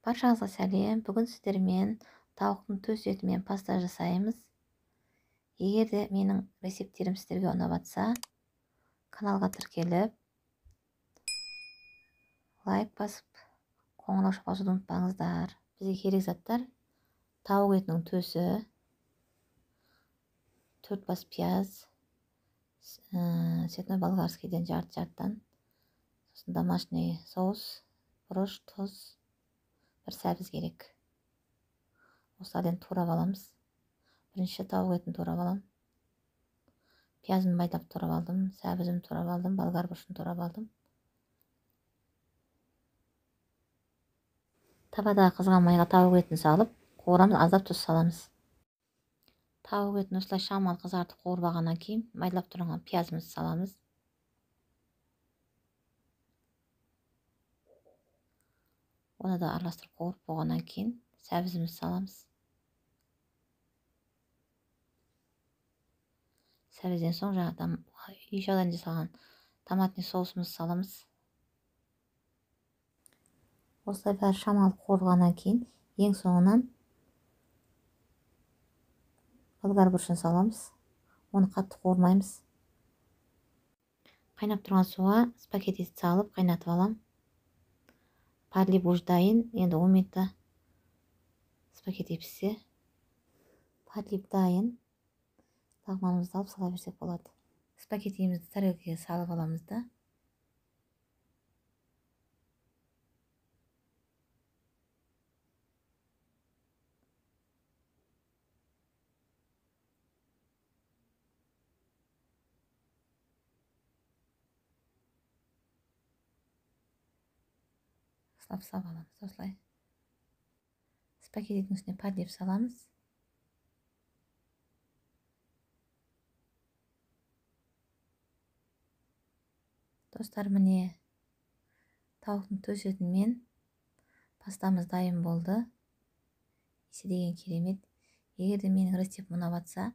Баршаңызға сәлем. Бүгін сіздермен тауықтың төс етімен паста жасаймыз. Егер де менің рецепттерім сіздерге ұнап жатса, каналға тіркеліп, лайк басып, қоңырау басуды ұмытпаңыздар. Бізге керек заттар: тауық етінің төсі, 4 бас пияз, цветной болгарскийден жарты-жартыдан, сосын домашний соус, бұрыш, тұз, бір сәбіз керек. Осылардан турап аламыз. Бірінші тауық етін турап алам. Пиязын байлап турап алдым, сәбізін турап алдым, болгар бұрышын турап алдым. Табадағы қызған майға тауық етін салып, қуырамыз, аздап тұз саламыз. Тауық етін осылай шамалы қызартып қуырғаннан кейін майлап тұрған пиязымызды саламыз. Оны да араластырып қуырып болғаннан кейін сәбізімізді саламыз. Сәбізден соң жаңадан үй жағдайында жасалған томатный соусымызды саламыз. Осылай бәрі шамалы қуырғаннан кейін ең соңынан болгар бұрышын саламыз. Оны қатты қуырмаймыз. Қайнап тұрған суға спагеттиді салып қайнатып алам. Подлив уже дайын. Енді 10 минутта спагетти піссе. Подлив дайын. Лағманымызды алып сала берсек болады. Спагеттиімізді тарелкаға салып аламыз да. Салып аламыз осылай. Спагеттидің үстіне подлив саламыз. Достар, міне тауықтың төс етімен пастамыз дайын болды. Иісі деген керемет. Егер де менің рецептім ұнап жатса,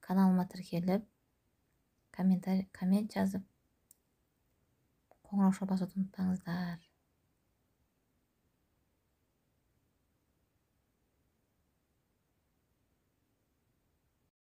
каналыма тіркеліп, коммент жазып, қоңырау басуды ұмытпаңыздар.